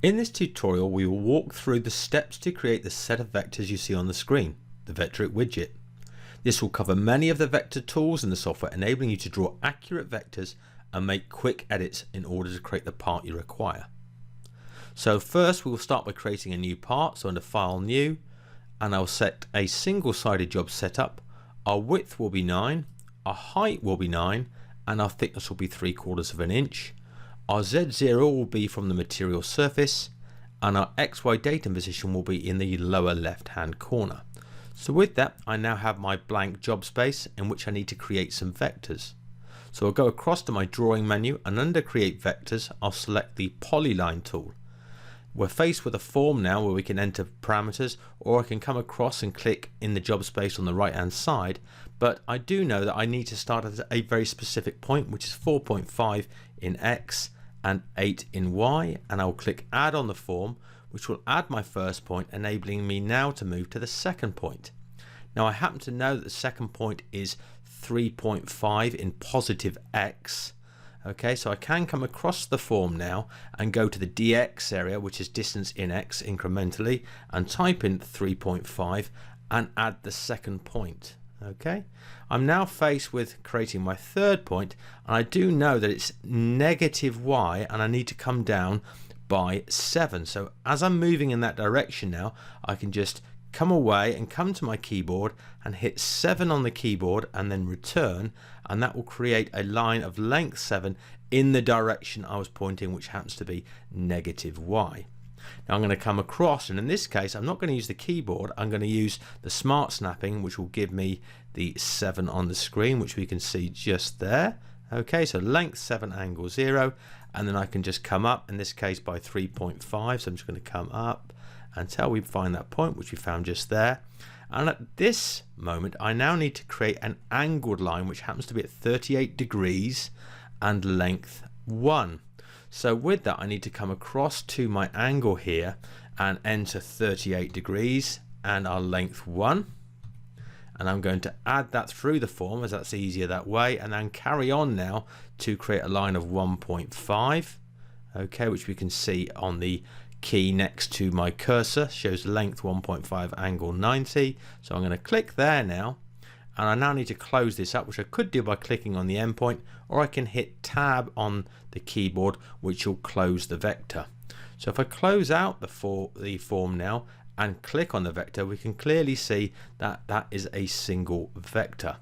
In this tutorial, we will walk through the steps to create the set of vectors you see on the screen, the Vectric Widget. This will cover many of the vector tools in the software, enabling you to draw accurate vectors and make quick edits in order to create the part you require. So first we will start by creating a new part. So under File, New, and I'll set a single-sided job setup. Our width will be 9, our height will be 9, and our thickness will be 3/4 of an inch. Our Z0 will be from the material surface, and our XY datum position will be in the lower left hand corner. So with that, I now have my blank job space in which I need to create some vectors. So I'll go across to my drawing menu, and under Create Vectors I'll select the Polyline tool. We're faced with a form now where we can enter parameters, or I can come across and click in the job space on the right hand side, but I do know that I need to start at a very specific point, which is 4.5 in X and 8 in Y, and I'll click Add on the form, which will add my first point, enabling me now to move to the second point. Now I happen to know that the second point is 3.5 in positive X. Okay, so I can come across the form now and go to the DX area, which is distance in X incrementally, and type in 3.5 and add the second point. Okay, I'm now faced with creating my third point, and I do know that it's negative Y and I need to come down by 7. So as I'm moving in that direction now, I can just come away and come to my keyboard and hit 7 on the keyboard and then return, and that will create a line of length 7 in the direction I was pointing, which happens to be negative Y. Now I'm going to come across, and in this case I'm not going to use the keyboard, I'm going to use the smart snapping, which will give me the 7 on the screen, which we can see just there. Okay, so length 7, angle 0, and then I can just come up, in this case by 3.5, so I'm just going to come up until we find that point, which we found just there. And at this moment I now need to create an angled line, which happens to be at 38 degrees and length 1. So with that I need to come across to my angle here and enter 38 degrees and our length 1, and I'm going to add that through the form as that's easier that way, and then carry on now to create a line of 1.5, okay, which we can see on the key next to my cursor, shows length 1.5, angle 90. So I'm going to click there now, and I now need to close this up, which I could do by clicking on the endpoint, or I can hit tab on the keyboard, which will close the vector. So if I close out the form now and click on the vector, we can clearly see that that is a single vector.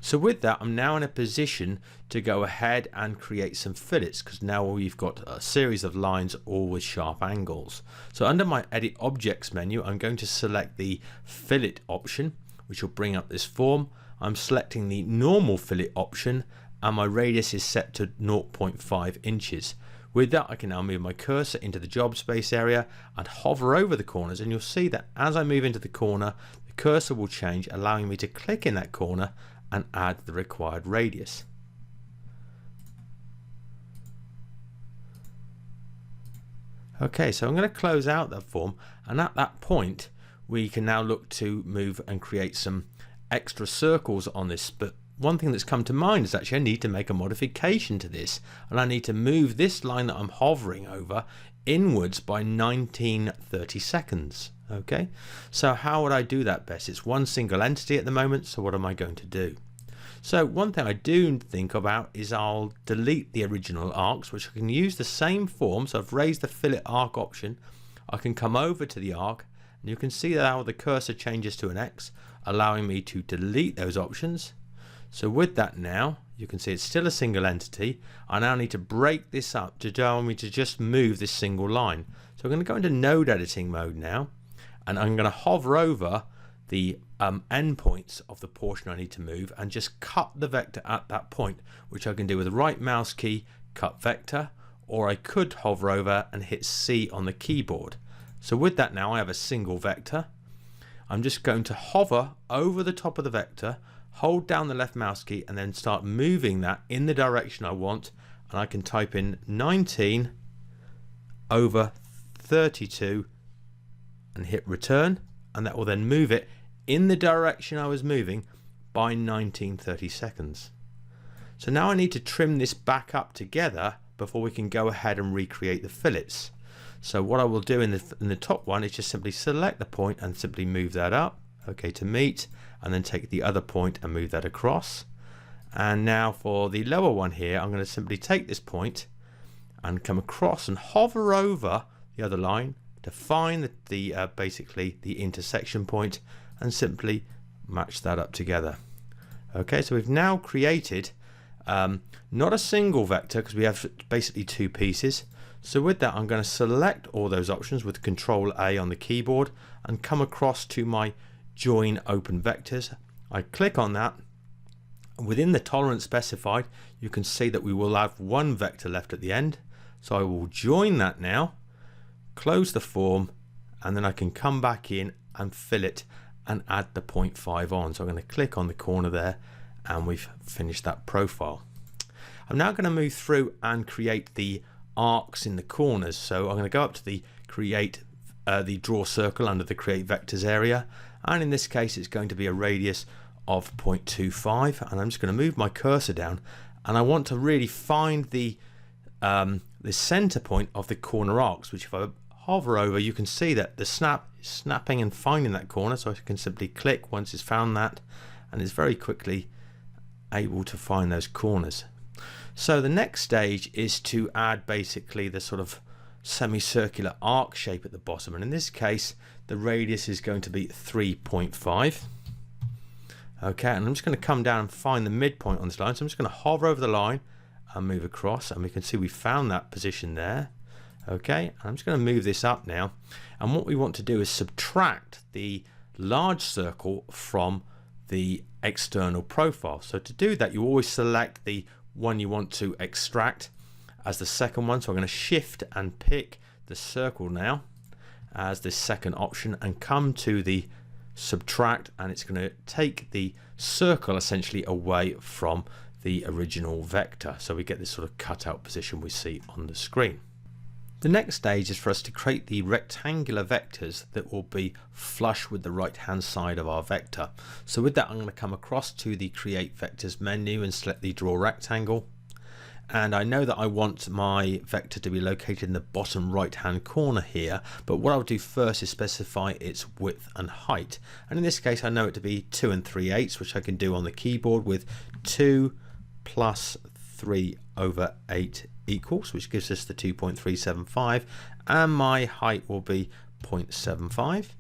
So with that, I'm now in a position to go ahead and create some fillets, because now we've got a series of lines all with sharp angles. So under my Edit Objects menu, I'm going to select the Fillet option, which will bring up this form. I'm selecting the normal fillet option, and my radius is set to 0.5 inches. With that, I can now move my cursor into the job space area and hover over the corners, and you'll see that as I move into the corner, the cursor will change, allowing me to click in that corner and add the required radius. Okay, so I'm going to close out that form, and at that point we can now look to move and create some extra circles on this. But one thing that's come to mind is actually I need to make a modification to this, and I need to move this line that I'm hovering over inwards by 1930 seconds. Okay, so how would I do that best? It's one single entity at the moment, so what am I going to do? So one thing I do think about is I'll delete the original arcs, which I can use the same form. So I've raised the fillet arc option, I can come over to the arc, and you can see that how the cursor changes to an X, allowing me to delete those options. So with that now, you can see it's still a single entity. I now need to break this up to allow me to just move this single line. So I'm going to go into node editing mode now, and I'm going to hover over the endpoints of the portion I need to move and just cut the vector at that point, which I can do with the right mouse key, cut vector, or I could hover over and hit C on the keyboard. So with that now I have a single vector. I'm just going to hover over the top of the vector, hold down the left mouse key, and then start moving that in the direction I want, and I can type in 19 over 32 and hit return, and that will then move it in the direction I was moving by 1930 seconds. So now I need to trim this back up together before we can go ahead and recreate the fillets. So what I will do in the top one is just simply select the point and simply move that up, okay, to meet, and then take the other point and move that across. And now for the lower one here, I'm going to simply take this point and come across and hover over the other line to find basically the intersection point and simply match that up together. Okay, so we've now created not a single vector because we have basically two pieces. So with that, I'm going to select all those options with Control A on the keyboard and come across to my Join Open Vectors. I click on that. Within the tolerance specified, you can see that we will have one vector left at the end. So I will join that now, close the form, and then I can come back in and fill it and add the 0.5 on. So I'm going to click on the corner there, and we've finished that profile. I'm now going to move through and create the arcs in the corners. So I'm going to go up to the draw circle under the create vectors area, and in this case it's going to be a radius of 0.25, and I'm just going to move my cursor down, and I want to really find the center point of the corner arcs, which if I hover over, you can see that the snap is snapping and finding that corner. So I can simply click once it's found that, and it's very quickly able to find those corners. So the next stage is to add basically the sort of semicircular arc shape at the bottom, and in this case the radius is going to be 3.5. Okay, and I'm just going to come down and find the midpoint on this line. So I'm just going to hover over the line and move across, and we can see we found that position there. Okay, I'm just going to move this up now, and what we want to do is subtract the large circle from the external profile. So to do that, you always select the one you want to extract as the second one. So I'm going to shift and pick the circle now as the second option and come to the subtract, and it's going to take the circle essentially away from the original vector, so we get this sort of cutout position we see on the screen. The next stage is for us to create the rectangular vectors that will be flush with the right hand side of our vector. So with that, I'm going to come across to the create vectors menu and select the draw rectangle. And I know that I want my vector to be located in the bottom right hand corner here, but what I'll do first is specify its width and height, and in this case I know it to be 2 3/8, which I can do on the keyboard with 2 plus 3/8 equals, which gives us the 2.375, and my height will be 0.75.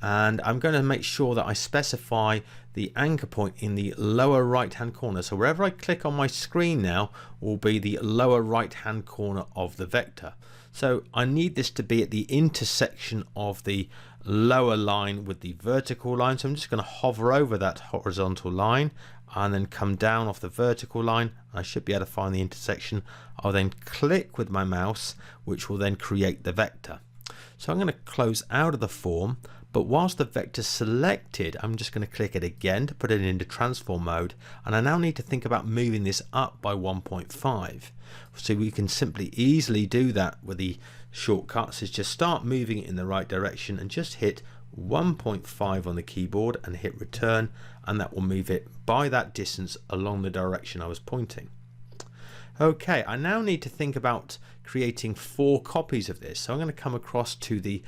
And I'm going to make sure that I specify the anchor point in the lower right hand corner. So wherever I click on my screen now will be the lower right hand corner of the vector. So I need this to be at the intersection of the lower line with the vertical line. So I'm just going to hover over that horizontal line and then come down off the vertical line. I should be able to find the intersection. I'll then click with my mouse, which will then create the vector. So I'm going to close out of the form, but whilst the vector is selected, I'm just going to click it again to put it into transform mode, and I now need to think about moving this up by 1.5. So we can simply easily do that with the shortcuts, is just start moving it in the right direction and just hit 1.5 on the keyboard and hit return, and that will move it by that distance along the direction I was pointing. Okay, I now need to think about creating 4 copies of this. So I'm going to come across to the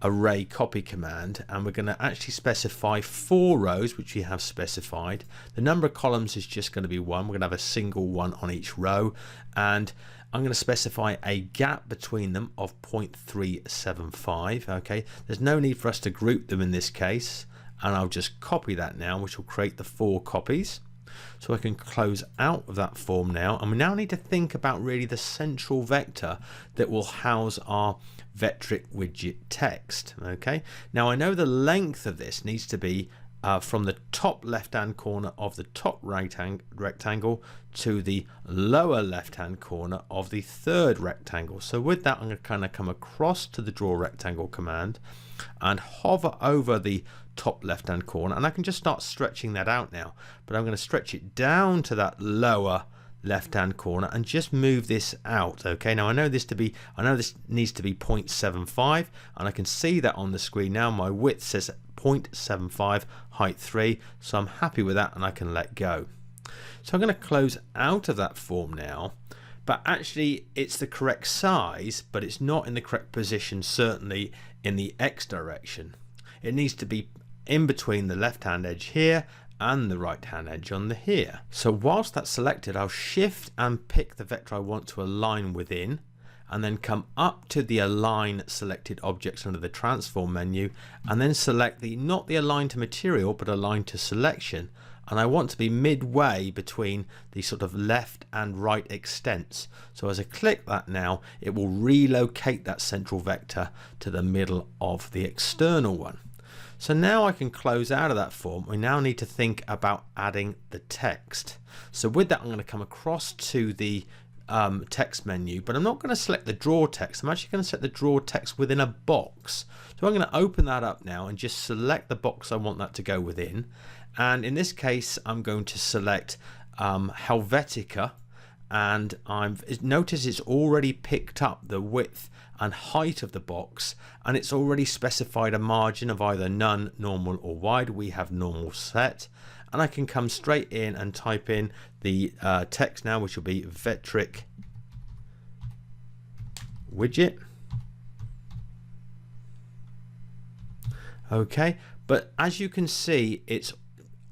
array copy command, and we're going to actually specify 4 rows, which we have specified. The number of columns is just going to be 1. We're going to have a single one on each row, and I'm going to specify a gap between them of 0.375. Okay, there's no need for us to group them in this case, and I'll just copy that now, which will create the 4 copies. So I can close out of that form now, and we now need to think about really the central vector that will house our Vectric Widget text. Okay, now I know the length of this needs to be from the top left hand corner of the top rectangle to the lower left hand corner of the third rectangle. So with that, I'm going to kind of come across to the draw rectangle command and hover over the top left hand corner, and I can just start stretching that out now, but I'm going to stretch it down to that lower left hand corner and just move this out. Okay, now I know this needs to be 0.75, and I can see that on the screen now. My width says 0.75, height 3, so I'm happy with that and I can let go. So I'm going to close out of that form now, but actually it's the correct size, but it's not in the correct position, certainly in the X direction. It needs to be in between the left hand edge here and the right hand edge on the here. So whilst that's selected, I'll shift and pick the vector I want to align within, and then come up to the align selected objects under the transform menu, and then select the not the align to material but align to selection, and I want to be midway between the sort of left and right extents. So as I click that now, it will relocate that central vector to the middle of the external one. So now I can close out of that form. We now need to think about adding the text. So with that, I'm going to come across to the text menu, but I'm not going to select the draw text. I'm actually going to set the draw text within a box. So I'm going to open that up now and just select the box I want that to go within. And in this case, I'm going to select Helvetica, and notice it's already picked up the width and height of the box, and it's already specified a margin of either none, normal or wide. We have normal set, and I can come straight in and type in the text now, which will be Vectric Widget. Okay, but as you can see, it's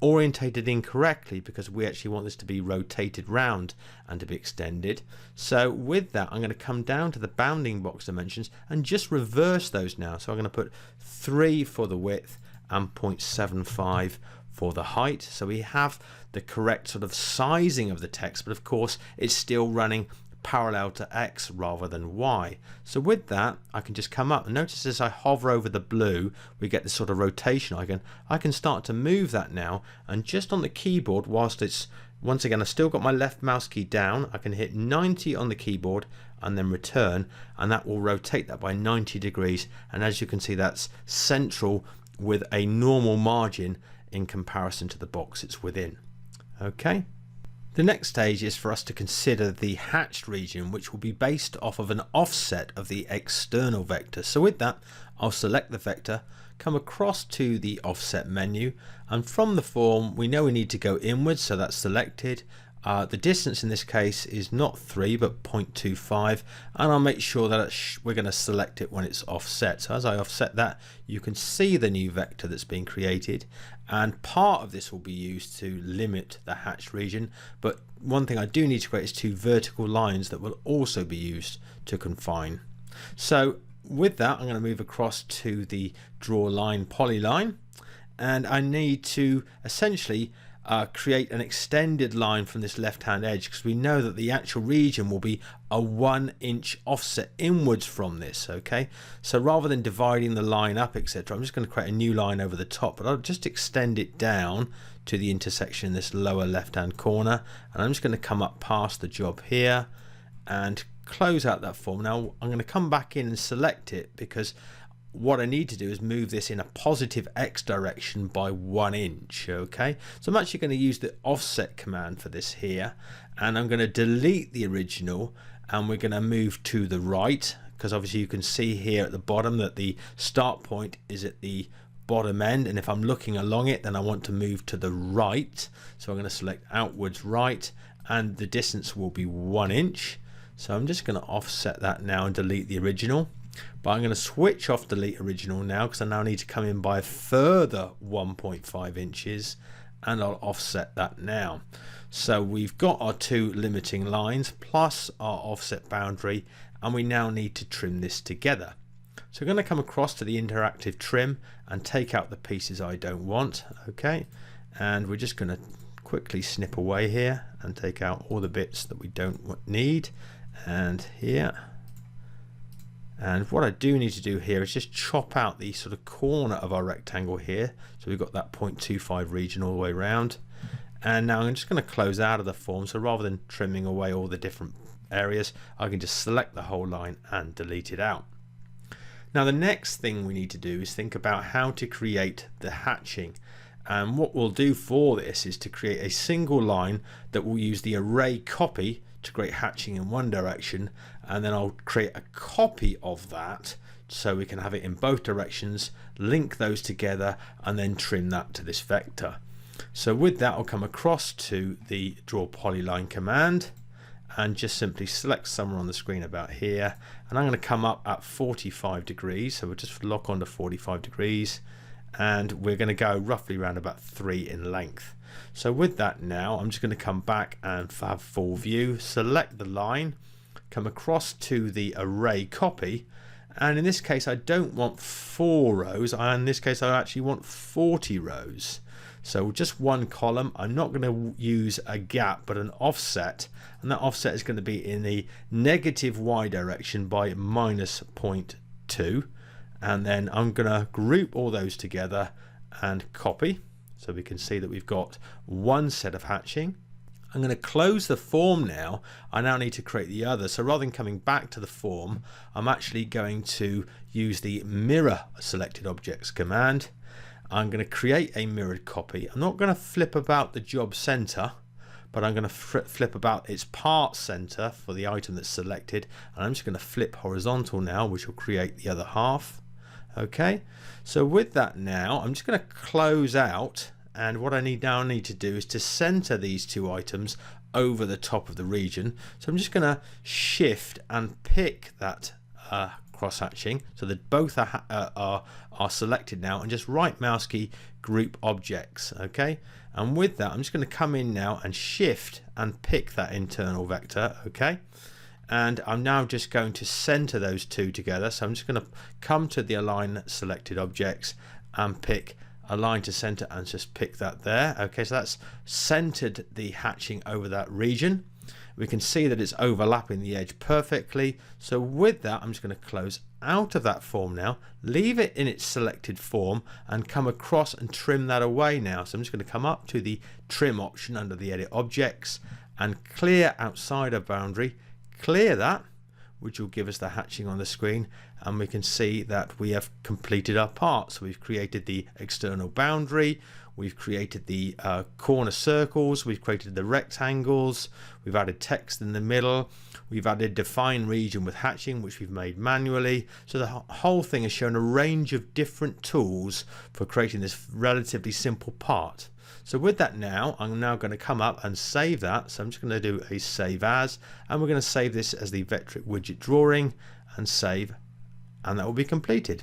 orientated incorrectly because we actually want this to be rotated round and to be extended. So with that, I'm going to come down to the bounding box dimensions and just reverse those now. So I'm going to put 3 for the width and 0.75 for the height. So we have the correct sort of sizing of the text, but of course it's still running parallel to X rather than Y. So with that, I can just come up and notice as I hover over the blue, we get this sort of rotation icon. I can start to move that now, and just on the keyboard, whilst it's, once again, I've still got my left mouse key down, I can hit 90 on the keyboard and then return, and that will rotate that by 90 degrees. And as you can see, that's central with a normal margin in comparison to the box it's within. Okay. The next stage is for us to consider the hatched region, which will be based off of an offset of the external vector. So with that, I'll select the vector, come across to the offset menu, and from the form we know we need to go inwards, so that's selected. The distance in this case is not 3 but 0.25, and I'll make sure that we're going to select it when it's offset. So as I offset that, you can see the new vector that's been created, and part of this will be used to limit the hatched region, but one thing I do need to create is 2 vertical lines that will also be used to confine. So with that, I'm going to move across to the draw line polyline, and I need to essentially create an extended line from this left hand edge, because we know that the actual region will be a 1 inch offset inwards from this. Okay, so rather than dividing the line up, etc., I'm just going to create a new line over the top, but I'll just extend it down to the intersection in this lower left hand corner, and I'm just going to come up past the job here and close out that form. Now I'm going to come back in and select it, because what I need to do is move this in a positive X direction by 1 inch. Okay, so I'm actually going to use the offset command for this here, and I'm going to delete the original, and we're going to move to the right, because obviously you can see here at the bottom that the start point is at the bottom end, and if I'm looking along it, then I want to move to the right. So I'm going to select outwards right, and the distance will be 1 inch. So I'm just going to offset that now and delete the original. But I'm going to switch off delete original now, because I now need to come in by a further 1.5 inches, and I'll offset that now. So we've got our 2 limiting lines plus our offset boundary, and we now need to trim this together. So we're going to come across to the interactive trim and take out the pieces I don't want. Okay, and we're just going to quickly snip away here and take out all the bits that we don't need, and here. And what I do need to do here is just chop out the sort of corner of our rectangle here. So we've got that 0.25 region all the way around. And now I'm just going to close out of the form. So rather than trimming away all the different areas, I can just select the whole line and delete it out. Now the next thing we need to do is think about how to create the hatching. And what we'll do for this is to create a single line that will use the array copy to create hatching in one direction, and then I'll create a copy of that so we can have it in both directions, link those together, and then trim that to this vector. So with that, I'll come across to the draw polyline command, and just simply select somewhere on the screen about here, and I'm going to come up at 45 degrees, so we'll just lock on to 45 degrees, and we're going to go roughly around about 3 in length. So with that now, I'm just going to come back and have full view, select the line, come across to the array copy, and in this case I don't want 4 rows, in this case I actually want 40 rows. So just one column. I'm not going to use a gap but an offset, and that offset is going to be in the negative y direction by -0.2, and then I'm going to group all those together and copy, so we can see that we've got one set of hatching. I'm going to close the form now. I now need to create the other, so rather than coming back to the form, I'm actually going to use the mirror selected objects command. I'm going to create a mirrored copy. I'm not going to flip about the job center, but I'm going to flip about its part center for the item that's selected, and I'm just going to flip horizontal now, which will create the other half. Okay, so with that now, I'm just going to close out, and what I need to do is to center these two items over the top of the region. So I'm just going to shift and pick that cross hatching so that both are selected now, and just right mouse key group objects. Okay, and with that I'm just going to come in now and shift and pick that internal vector. Okay, and I'm now just going to center those two together, so I'm just going to come to the align selected objects and pick align to center and just pick that there. Okay, so that's centered the hatching over that region. We can see that it's overlapping the edge perfectly. So with that, I'm just going to close out of that form now, leave it in its selected form, and come across and trim that away now. So I'm just going to come up to the trim option under the edit objects and clear outside of boundary, clear that, which will give us the hatching on the screen, and we can see that we have completed our part. So we've created the external boundary, we've created the corner circles, we've created the rectangles, we've added text in the middle, we've added define region with hatching, which we've made manually. So the whole thing has shown a range of different tools for creating this relatively simple part. So with that now, I'm now going to come up and save that. So I'm just going to do a save as, and we're going to save this as the Vectric Widget drawing and save, and that will be completed.